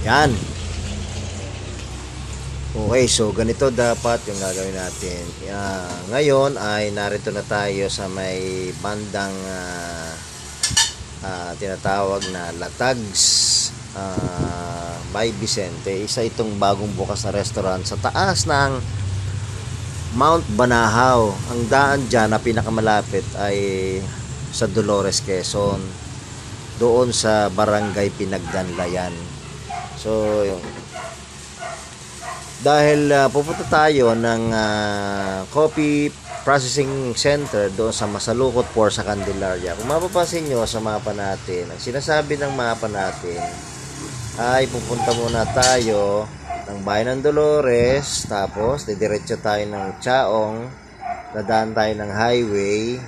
Yan. Okay, so ganito dapat yung gagawin natin. Ngayon ay narito na tayo sa may bandang tinatawag na Latags by Vicente. Isa itong bagong bukas na restaurant sa taas ng Mount Banahaw. Ang daan dyan na pinakamalapit ay sa Dolores, Quezon, doon sa Barangay Pinagdanlayan. So dahil pupunta tayo ng coffee processing center doon sa Masalukot Por sa Candelaria. Kung mapapansin nyo sa mapa natin, ang sinasabi ng mapa natin ay pupunta muna tayo ng Bayan ng Dolores, tapos didiretso tayo ng Chaong, dadaan tayo ng highway,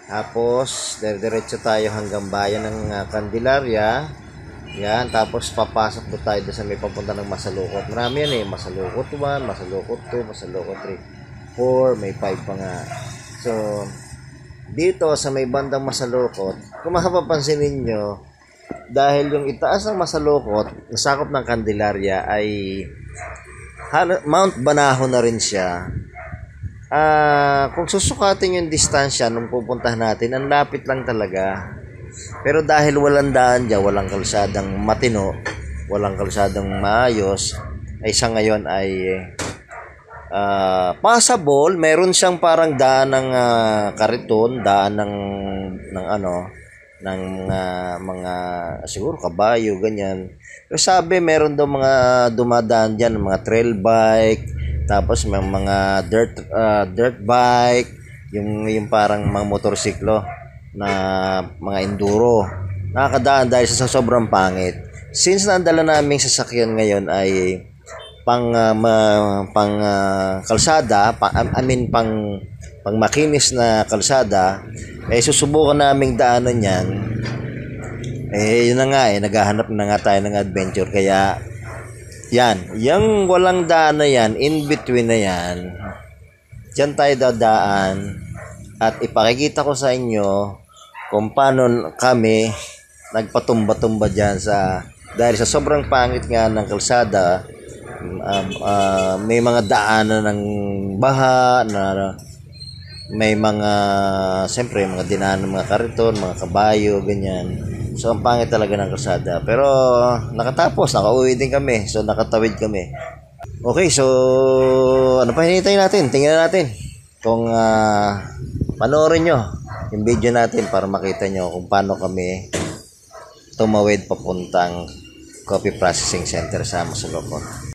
tapos didiretso tayo hanggang Bayan ng Candelaria. Yan, tapos papasok po tayo sa may papunta ng Masalukot. Marami yan Masalukot 1, Masalukot 2, Masalukot 3, 4, may 5 pa nga. So, dito sa may bandang Masalukot, kung mapapansin ninyo, dahil yung itaas ng Masalukot, nasakop ng Candelaria ay Mount Banahaw na rin siya. Kung susukatin yung distansya nung pupuntahan natin, ang lapit lang talaga. Pero dahil walang daan dyan, walang kalsadang matino, walang kalsadang maayos, ay sa ngayon ay passable. Meron siyang parang daan ng kariton, daan ng mga siguro kabayo, ganyan. Pero sabi meron daw mga dumadaan dyan, mga trail bike, tapos may mga dirt bike, yung parang mga motorsiklo na mga enduro. Nakakadaan dahil sa sobrang pangit. Since naandala naming sasakyan ngayon ay pang kalsada, pang makinis na kalsada, susubukan naming daanan yan. Yun na nga naghahanap na nga tayo ng adventure. Kaya yan, yung walang daan na yan, in between na yan, dyan tayo dadaan at ipakikita ko sa inyo kung paano kami nagpatumba-tumba dyan dahil sa sobrang pangit nga ng kalsada. May mga daanan ng baha na may mga siyempre mga dinaanan ng mga kariton, mga kabayo, ganyan. So ang pangit talaga ng kalsada, pero nakauwi din kami, so nakatawid kami. Okay, so ano pa hinihintay natin? Tingnan natin kung panoorin nyo yung video natin para makita nyo kung paano kami tumawid papuntang Coffee Processing Center sa Masalukot.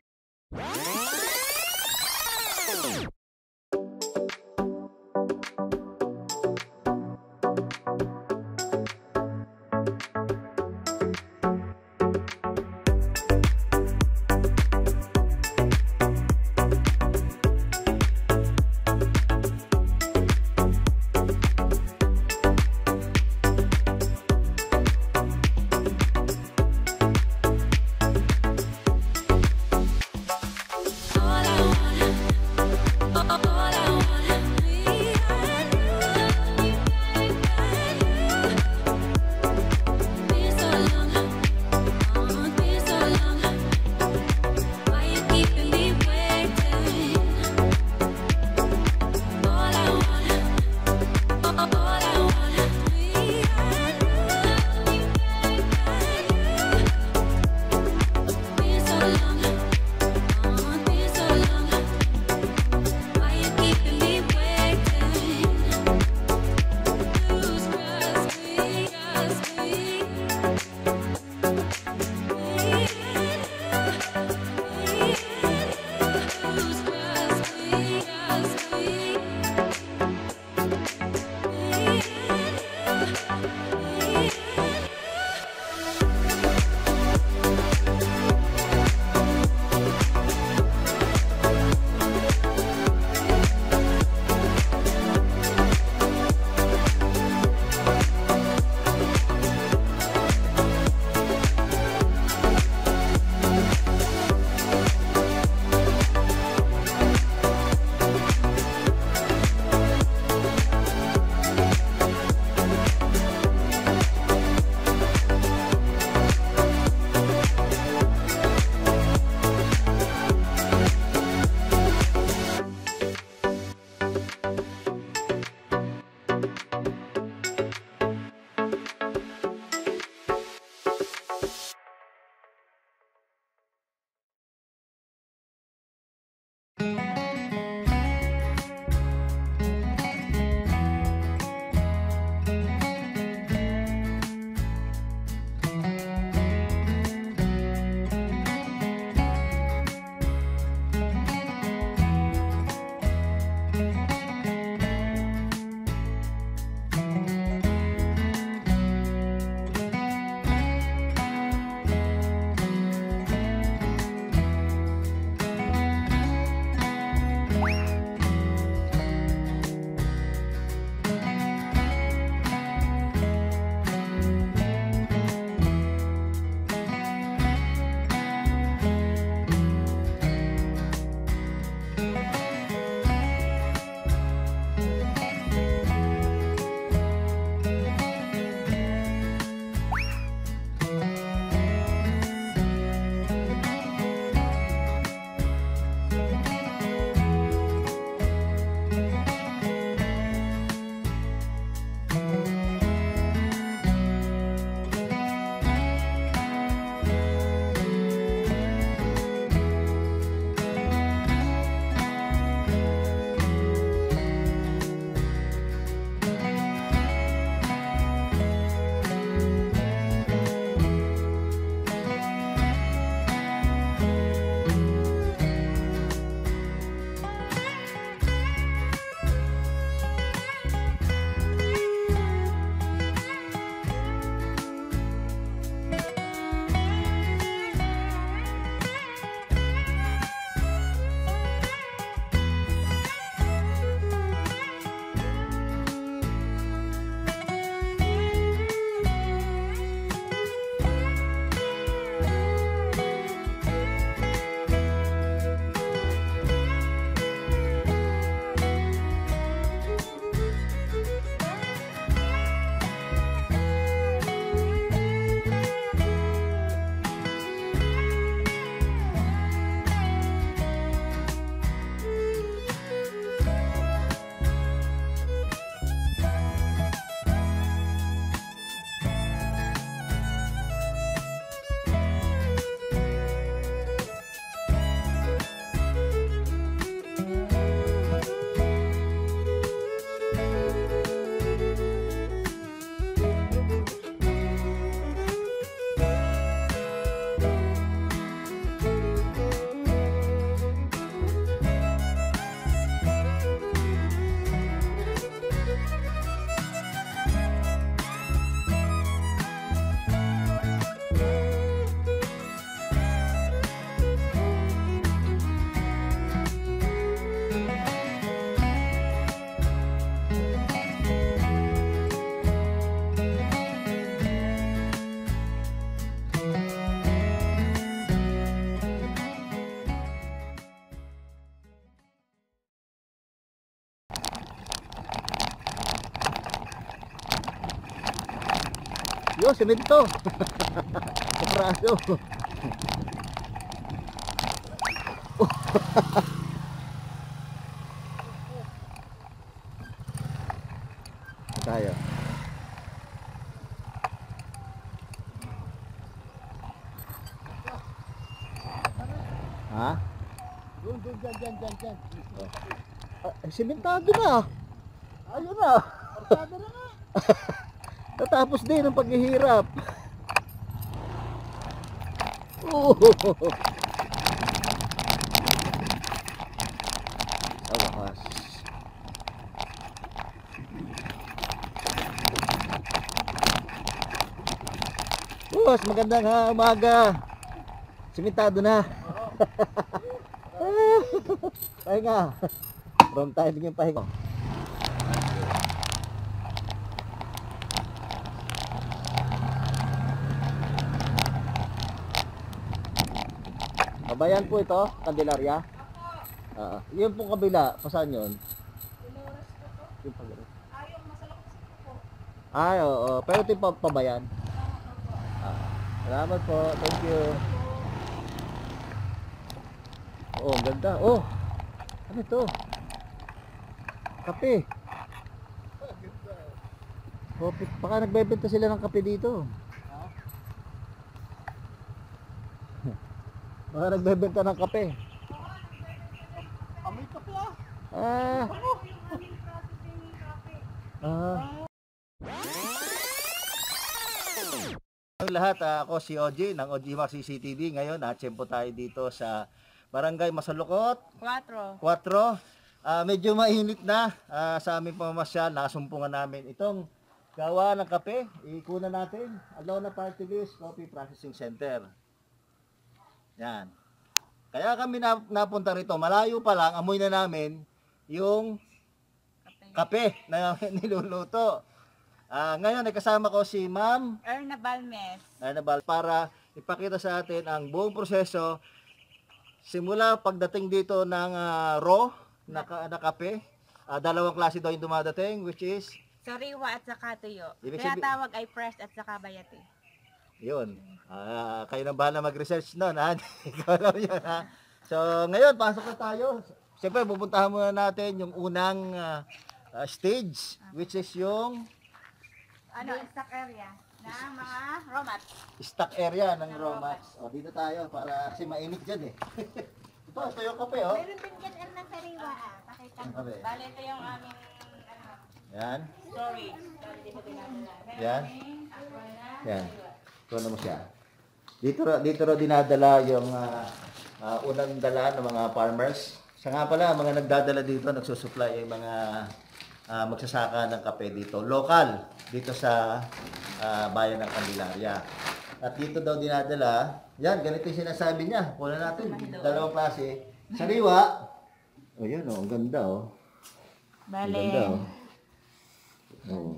Yo, semento. Kapraso. Tayo. Ha? Doon, dyan. Sementado na. Ayun na. Pasado na nga. Natapos din ang paghihirap. Oh. Sa wakas. Boss, magandang umaga. Sementado na. Pahinga. From time yung pahinga. Kabayan po ito, Candelaria. Yun pong kabila, pasaan yun? Yung pagano. Ay, oo. Pero ito yung pabayan. Salamat po. Thank you. Oh, ang ganda. Oh, ano ito? Kape. Kopi. Baka nagbebenta sila ng kape dito. Baka nagbebenta ng kape. Amoy kape ah. Ah. Ah. Ang lahat, ako si OG ng OG Max CCTV. Ngayon, natsempo tayo dito sa Barangay Masalukot 4. 4. Medyo mainit na sa aming pamamasyal. Nasumpungan namin itong gawa ng kape. Ikunan natin. Alona Party List Coffee Processing Center. Yan. Kaya kami napunta rito. Malayo pa lang, amoy na namin yung kape na niluluto. Ngayon ay kasama ko si Ma'am Erna Balmes. para ipakita sa atin ang buong proseso simula pagdating dito ng raw na kape. Dalawang klase daw yung dumadating, which is Sariwa at saka tuyo. Ibig Kaya sabi- tawag ay fresh at saka bayati. yun. Kayo nang bahala mag-research nun, ha? Ikaw lang yun, ha? So, ngayon, pasok na tayo. Siyempre, pupuntahan muna natin yung unang stage, which is yung Stock area na mga romats. stock area ng Romax. O, dito tayo para kasi mainit dyan, eh. ito yung kape, oh. Meron din yan ng sariwa. Pakita Yung ko. kape. Bale, ito yung aming Yan. storage. Dito dinadala. Yan. Yan. Tunan mo siya. Dito raw dinadala yung unang dala ng mga farmers. Siya nga pala, mga nagdadala dito, nagsusupply yung mga magsasaka ng kape dito. Local, dito sa bayan ng Candelaria. At dito daw dinadala, yan, ganito yung sinasabi niya. Kunan natin, dalawang klase. Sariwa. O yan, ang ganda, oh. Ang ganda, Bale, oh.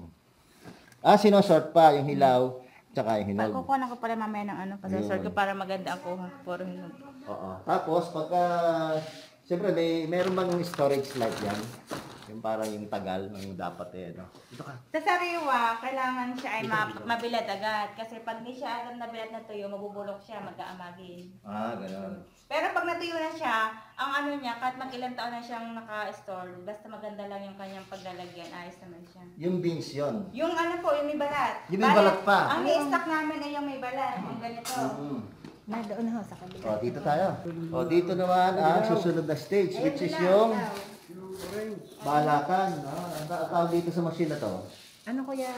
Sinosort pa yung hilaw, tsaka yung hinog. pagkukunan ko pala mamaya ng pasasort ko para maganda ang kuha. Puro hinog. Oo. Tapos, pagka, siyempre, meron bang storage like yan? Yung parang yung tagal ng dapat no? Dito ka. Sa sariwa, kailangan siya ay mabilad agad. Kasi pag di siya agad nabilad na tuyo, mabubulok siya, mag-aamagin. Gano'n. Pero pag natuyo na siya, ang ano niya, kahit mag-ilang taon na siyang naka-store, basta maganda lang yung kanyang paglalagyan, ayos naman siya. Yung beans yon. Yung ano po, yung may balat. Yung may balat pa. Ang i-stock namin ay yung may balat, yung ganito. Na doon ho sa kabila. O, dito tayo. O, dito naman ang susunod na stage, which is yung balakan. Ang tawag dito sa machine na to. Ano kuya?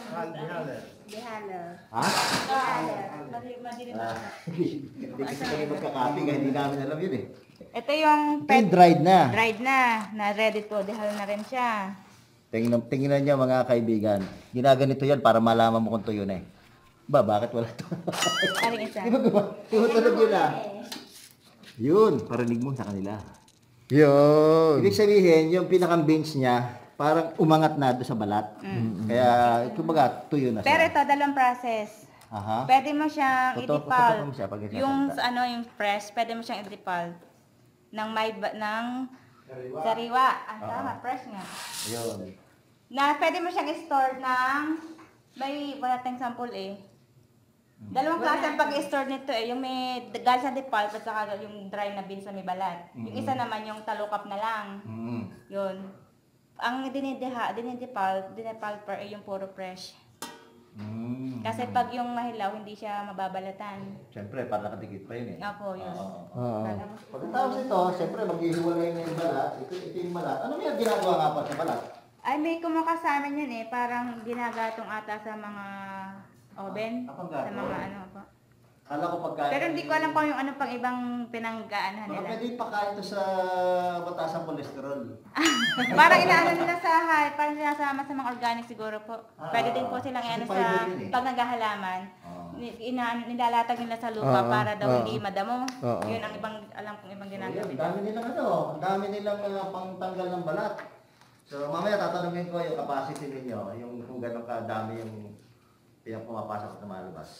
Dihaler. Ha? Madilim Hindi kasi kami magkakapi, kaya hindi namin alam yun, eh. Ito yung Ito yung dried na. dried na ready to, dihal na rin siya. Tingnan niyo mga kaibigan. Ginaganito yan para malaman mo kung tuyo na, eh. Bakit wala to? Aring isa. Tumutunog yun, Yun, parinig mo sa kanila. Yun. Ibig sabihin, yung pinakang beans niya, parang umangat na doon sa balat. Kaya, kumbaga, tuyo na siya. Pero ito, dalawang process. Aha. Pwede mo siyang Tutok i-depal. mo siya pag nagsasalita. Yung yung fresh, pwede mo siyang i-depal ng sariwa. Tama, fresh nga. Ayun. Na pwede mo siyang i-store ng may wala tayong sample eh. Dalawang klase ang pag-store nito eh. Yung may galing sa pulp at saka yung dry na beans na may balat. Yung isa naman yung talukap na lang. Yun. Ang dinipulper ay yung puro fresh. Kasi pag yung mahilaw, hindi siya mababalatan. Siyempre, para nakadikit pa yun eh. Opo, yun. Oo. Pagkatapos ito, siyempre, maghihiwalay na yung balat. Ito yung balat. Ano yung ginagawa nga pa sa balat? Ay, may kumakasama yan eh. Parang ginagatong ata sa mga oven. Apang Sa gato? mga ano po. Kala ko pagkain. Pero hindi ko alam kung yung ano pang ibang pinanggaanhan Baka nila. pwede ipakain ito sa batasang kolesterol. Parang inaano nila sa parang sinasama sa mga organic siguro po. Pwede din po silang kasi ano fiber sa yun eh. pag naghahalaman. Nilalatag nila sa lupa para daw hindi madamo. Yun ang ibang alam kong ibang ginagawa. Ang dami nilang ang dami nilang pangtanggal ng balat. So mamaya tatanungin ko yung capacity ninyo, yung kung gano'ng kadami yung pumapasok at lumalabas.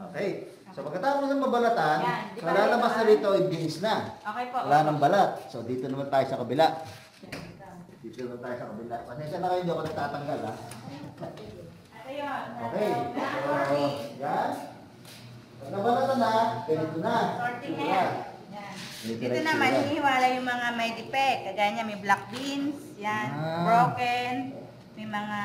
Okay. So pagkatapos ng mabalatan, Yan, di so ba lalabas ito, na dito ay beans na. Okay po. Wala nang balat. So dito naman tayo sa kabila. Dito naman tayo sa kabila. Pasensya na kayo, hindi ako nagtatanggal ha. Ito yun. Okay. So, yan. Pag nabalatan na, ganito na. Sorting na Ito yan. Yan. Ganito Dito na naman, itsura. hinihiwala yung mga may defect. Kagaya niya, may black beans. Yan. Broken. May mga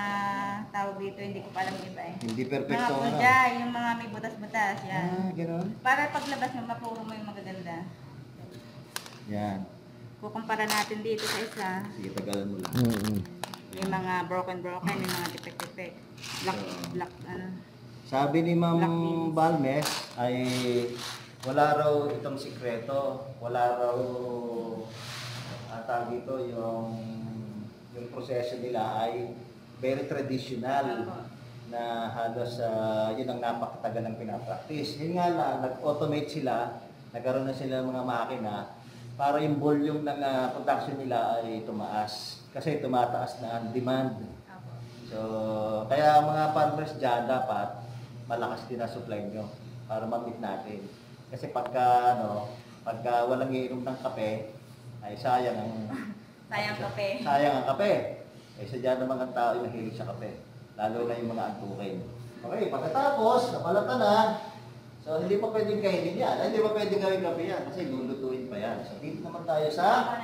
tawag dito, hindi ko pa alam yung iba eh. Hindi Mga perfecto ano. pulja, yung mga may butas-butas. Yan. Gano'n. Para paglabas mo, mapuro mo yung magaganda. Yan. Kukumpara natin dito sa isa. Sige, tagalan mo lang. Yung mga broken, yung mga defect. Black, ano. Sabi ni Ma'am Black beans. Balmes ay wala raw itong sikreto. Wala raw tawag dito yung proseso nila ay very traditional na halos yun ang napakatagal ng pinapractice. Yun nga lang, nag-automate sila, nagkaroon na sila ng mga makina para yung volume ng production nila ay tumaas. Kasi tumataas na ang demand. So, kaya mga farmers dyan dapat malakas din ang supply nyo para ma-meet natin. Kasi pagka walang iinom ng kape, ay sayang ang kape. sayang ang kape. Eh sadya naman ang tao yung mahilig sa kape. Lalo na yung mga antukin. Okay, pagkatapos, napalata na. So, hindi pa pwedeng kainin yan. Hindi pa pwedeng gawin kape yan kasi lulutuin pa yan. So, dito naman tayo sa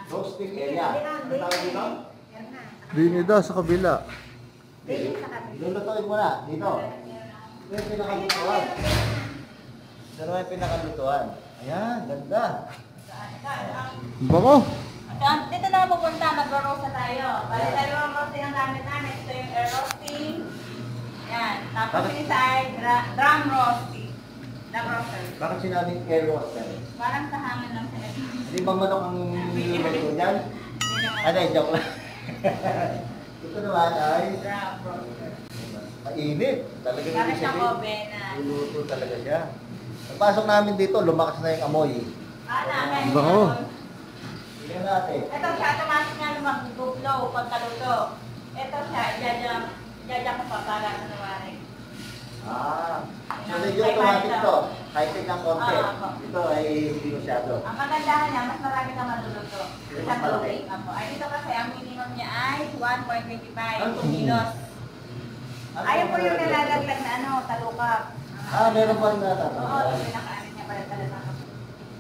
roasting area. Ang tawag dito? Dini daw sa kabila. Lulutuin mo na. Dito. Ito yung pinakalutuan. Ito naman yung pinakalutuan. Ayan, ganda. Bango. Dito na pupunta, mag-roast tayo. Bali, dalawang roasting ang gamit namin. Ito yung air roasting. Yan. Tapos yung isa ay drum roasting. Drum roaster. Bakit sinabing air roaster? Parang sa hangin lang sila. Hindi bang manok ang niluluto dyan? Ano, joke lang. Ito naman ay Drum roaster. mainit. Talaga Para hindi siyang siya. oven na. Luluto talaga siya. Pagpasok namin dito, lumakas na yung amoy. Namin. Bango. Tingnan natin. Ito siya, automatic nga mag-blow pagkaluto. Ito siya, ijajak ko pa para sa nawari. So medyo automatic to. High-tech ng konti. Opo. Ito ay hindi masyado. Ang kagandahan niya, mas marami kang maluluto. Mas Isang malaki. tubig. Apo. Ay, dito kasi ang minimum niya ay 1.25 Ano? kilos. Ano Ayaw po yung meron? nalalaglag na talukap. Meron pa rin Oo, natatanda. yung pinakaano niya pala talaga.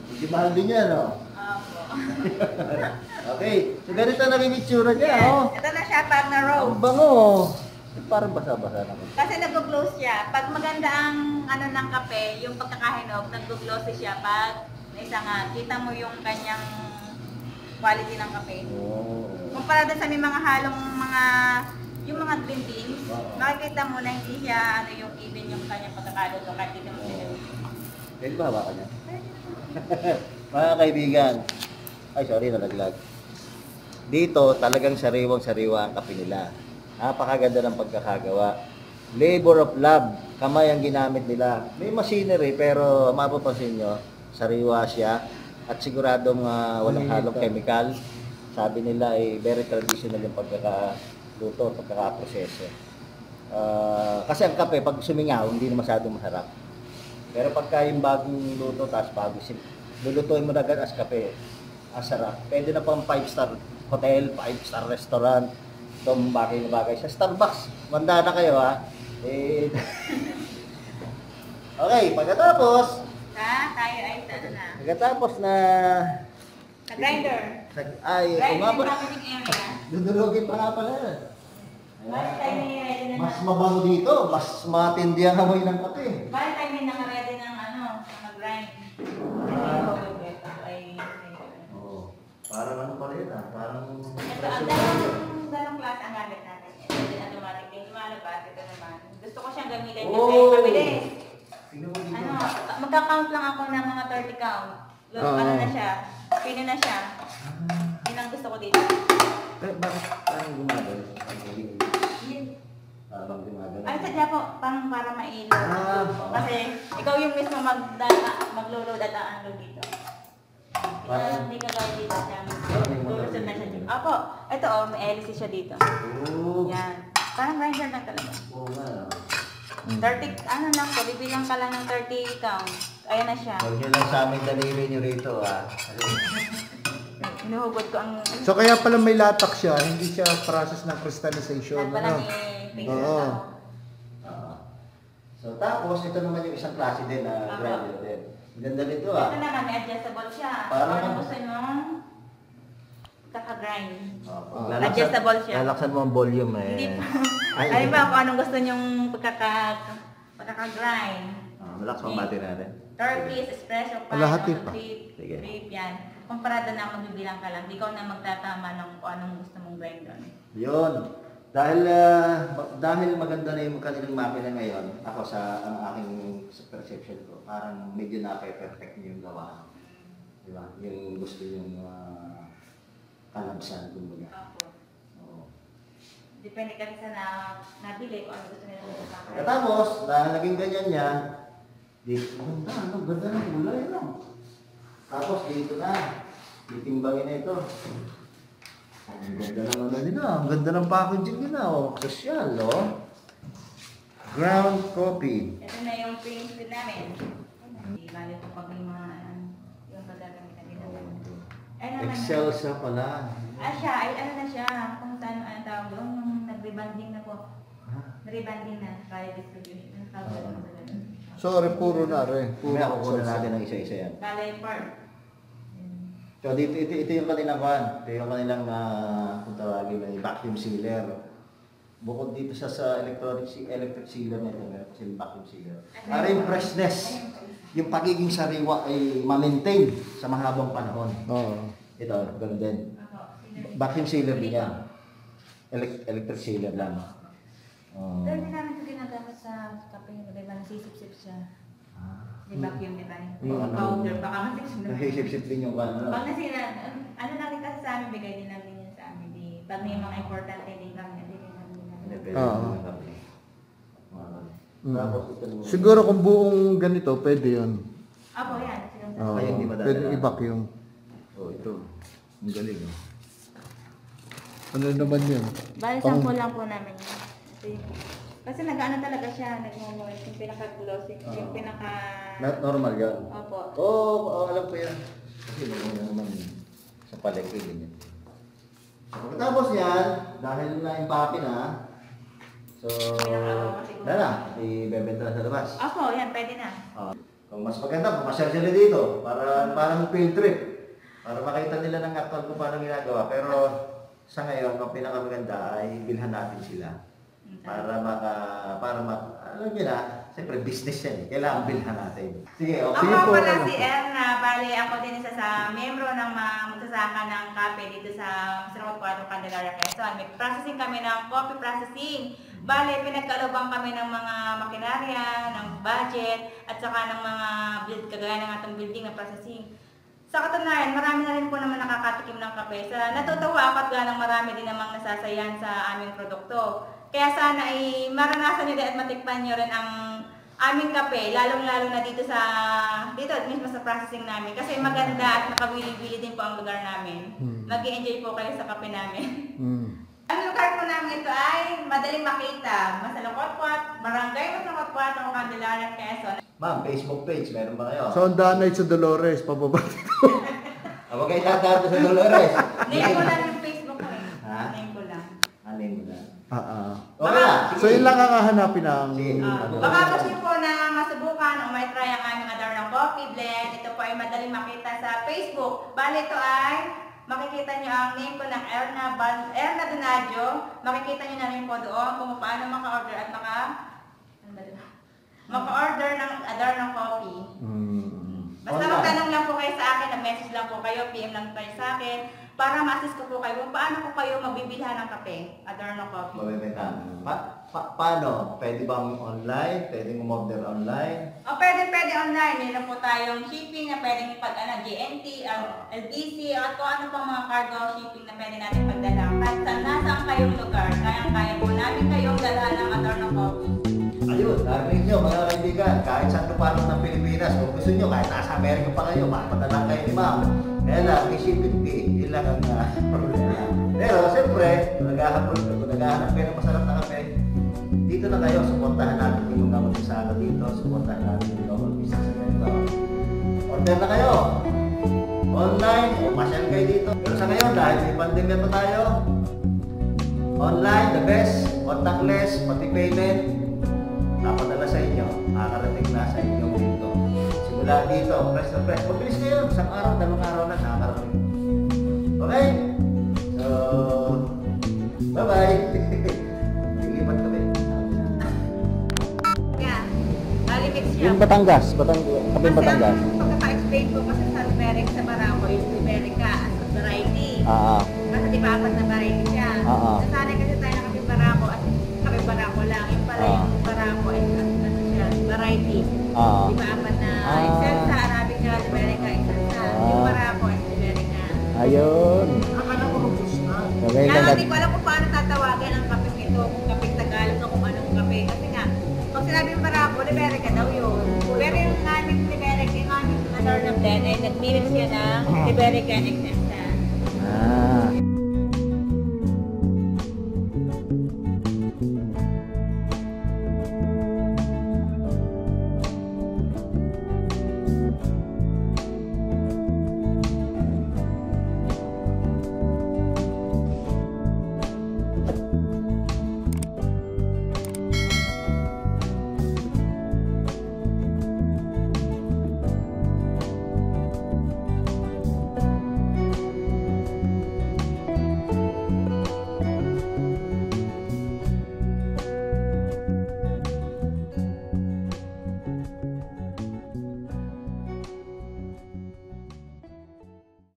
Hindi mahal din yan, no? Opo. Okay. So ganito na rin itsura niya, Yes. oh. Ito na siya pag Ang na-roast. bango. Parang basa-basa naman. Kasi nag-gloss siya. Pag maganda ang ano ng kape, yung pagkakahinog, nag-glossy siya. Pag isa nga, kita mo yung kanyang quality ng kape. Oh. Kumpara doon sa may mga halong yung mga green beans, makikita mo na hindi siya yung even yung kanyang pagkakaluto kahit hindi mo sila. Pwede ba hawakan niya? Mga kaibigan. Ay, sorry, nalaglag. Dito, talagang sariwang-sariwa ang kape nila. Napakaganda ng pagkakagawa. Labor of love. Kamay ang ginamit nila. May machinery, pero mapapansin nyo, sariwa siya. At siguradong walang halong chemical. Sabi nila ay very traditional yung pagkakaluto, pagkakaproseso. Kasi ang kape, pag sumingaw, hindi na masyadong masarap. Pero pagka yung bagong luto, tapos bago lulutuin mo na agad as kape, ang sarap. Pwede na pang 5-star hotel, 5-star restaurant, itong bagay na bagay. Sa Starbucks, manda na kayo ha. Okay, pagkatapos na Sa grinder. ay, Grinder yung umabot. packaging area. Dudulogin pa nga pala. Ayan. Bali tayo ready na Mas mabango dito, mas matindi ang amoy ng kape. Bali tayo naka-ready ng naka-grind. Oo. Parang ano pa rin parang... Ito, ang dalawang klase ang gamit natin. Ito din automatic yung lumalabas. Ito naman. Gusto ko siyang gamitin kasi mabilis. Tingnan mo dito. Magka-count lang ako ng mga 30 count. Ano na siya? Pino na siya. Yun ang gusto ko dito. Bakit parang gumagano? Yun. Parang gumagano. Ay, sadya po, para mailaw. Kasi ikaw yung mismo maglo-load at unload dito. Hindi ka gawin dito siya. Lulusod na siya dito. Apo, ito may LC siya dito. Oo. Yan. Parang grinder lang talaga. Oo nga. 30, lang po, bibilang ka lang ng 30 count. Ayan na siya. Huwag nyo lang sa aming daliri nyo rito Inuhugot ko ang... So kaya pala may latak siya, hindi siya process ng crystallization. Pala Ano? ni Pixel Oo. ako. So tapos, ito naman yung isang klase din na grinder din. Ang ganda nito Ito naman, may adjustable siya. Parang Kung ano ano? gusto nyo, kaka-grind. Adjustable siya. Lalaksan mo ang volume Hindi pa. Ay, Alam ba kung anong gusto nyong pagkaka-grind? Malakas mo ang battery natin. Turkish, espresso, Kalahati pa. Sige. drip, yan. Kumpara doon na magbibilang ka lang. Ikaw na magtatama ng kung anong gusto mong grind doon. Yun. Dahil maganda na yung kanilang makina ngayon, ako ang aking perception ko, parang medyo na-perfect yung gawa. Di ba? Yung gusto yung kalabsan, kumbaga. Opo. Oo. Depende kasi sa nabili kung ano gusto nila sa Tapos, dahil naging ganyan yan, dito, ganda ng kulay, no? Tapos dito na, titimbangin na ito. Ang ganda ng ano nila, ang ganda ng packaging nila, oh. Social, no? Ground coffee. Ito na yung prints din namin. Hindi bali ko pag yung mga yung pagagamitan nila. Ano naman Excel siya pala. siya, ay ano na siya, kung saan ano tawag doon, yung nag-rebanding na po. Rebanding na, kaya distribution. Ang tawag doon sa ganun. Sorry, puro na rin. Puro Mamaya kukunin salsa. natin ng isa-isa yan. Kalay part. So dito, ito yung kanilang kan. Ito yung kanilang, kung tawagin na, vacuum sealer. Bukod dito sa electric sealer na ito, meron silang vacuum sealer. Para yung freshness, yung pagiging sariwa ay ma-maintain sa mahabang panahon. Oo. Ito, ganun din. Vacuum sealer din yan. Electric sealer lang. Pero hindi namin ito ginagamit sa kape, di ba? Nasisip-sip siya. Di vacuum, di ba? Powder, baka masisip na. Nahisip-sip din yung ano. Pag nasira, ano lang rin kasi sa amin, bigay din namin yun sa amin. Pag may mga importante din kami, hindi rin namin ginagawa. Oo. Tapos ito naman. Siguro kung buong ganito, pwede yun. Apo, yan. Oo. Ay, hindi madadala. Pwede i-vacuum. Oh, ito. Ang galing. Oh. Ano naman yun? Bali, sample lang po namin yun. Kasi nag-ano talaga siya, nag-moist, yung pinaka-glossy, yung pinaka... Not normal yan. Opo. Oo, alam ko yan. Kasi naman sa palengke ganyan. Pagkatapos yan, dahil na-impake na, so, na, ibebenta na sa labas. Opo, yan, pwede na. Kung mas maganda, pumasyal sila dito para mag-field trip. Para makita nila ng actual kung paano ginagawa. Pero sa ngayon, ang pinakamaganda ay bilhan natin sila. Para alam niyo na, siyempre business yan eh. Kailangan bilhan natin. Sige, okay. Ako pala si Erna, bali ako din isa sa miyembro ng magsasaka ng kape dito sa Masarap 4 Candelaria, Quezon. May processing kami ng coffee processing. Bali, pinagkalubang kami ng mga makinarya, ng budget, at saka ng mga kagaya ng atong building na processing. Sa katunayan, marami na rin po naman nakakatikim ng kape. Natutuwa ako at ganang marami din namang nasasayan sa aming produkto. Kaya sana ay maranasan nyo din at matikpan nyo rin ang aming kape, lalong-lalo na dito mismo sa processing namin. Kasi maganda at nakabili-bili din po ang lugar namin. Mag-i-enjoy po kayo sa kape namin. Ang lugar po namin ito ay madaling makita. Masalukot-kwat, Barangay Masalukot-kwat, Candelaria, Quezon. Ma'am, Facebook page, meron ba kayo? So, ang danay sa Dolores, pababa dito. Ako kayo tatato sa Dolores. Name ko lang yung Facebook ko eh. Ha? Name ko lang. Anin mo na. Ah, ah. Okay na. So, yun lang ang hahanapin ng... Sige. Baka gusto niyo po na masubukan o may try ang aming Adorno Coffee Blend, ito po ay madaling makita sa Facebook. Bali ito ay makikita nyo ang name ko ng Erna Donadio. Makikita nyo na rin po doon kung paano maka-order at maka-order ng Adorno Coffee. Basta magtanong lang po kayo sa akin, nag-message lang po kayo, PM lang kayo sa akin, para ma-assist ko po kayo kung paano po kayo magbibilhan ng kape, Adorno Coffee. Mabibenta. Paano? Pwede bang online? Pwede umorder online? O pwede online, meron po tayong shipping na pwedeng GNT, LBC, at kung ano pang mga cargo shipping na pwede natin pagdala. Kahit nasaan kayong lugar, kaya po namin kayong dala ng Adorno Coffee. Ayun, narinig nyo mga kaibigan, kahit saan luparan ng Pilipinas, kung gusto nyo, kahit nasa Amerika pa kayo, makapadala kayo ni ma'am. Kaya lang, may shipping fee, yun lang ang problema. Pero, siyempre, kung naghahanap kayo ng masarap na kape, dito na kayo, suportahan natin yung mga mag-isala dito, suportahan natin yung mga mag-business dito. Order na kayo! Online, o masyal kayo dito. Pero sa ngayon, dahil may pandemya pa tayo, online, the best, contactless, pati payment, napadala sa inyo, nakakarating na sa inyo dito. Simula dito, press na press. Mabilis kayo, isang araw, dalawang araw na nakakarating. Okay? So, bye-bye! Lipat kami. Yeah, nalimix siya. Yung Batangas, kaping Batangas. Kasi ang pagkaka-explain ko kasi sa Liberic sa Barangko, yung Liberica as a variety. Kasi di ba apat na variety siya. Nasanay kasi tayo na kaping Barangko at kaping Barangko lang. Yung pala yung Barangko ay ano siya, variety. Di ba apat na Excelsa, Arabica, Liberica, Excelsa. Yung Barangko ay Liberica. Ayun. Akala ko ubus na. Okay, Kaya hindi ko alam kung paano tatawagan ang kape nito, kung kape Tagalog o kung anong kape. Kasi nga, pag sinabing Barangko, Liberica daw yun. Pero yung aming Liberica, yung aming Adorno Blend ay nag-mix siya ng Liberica and Excelsa.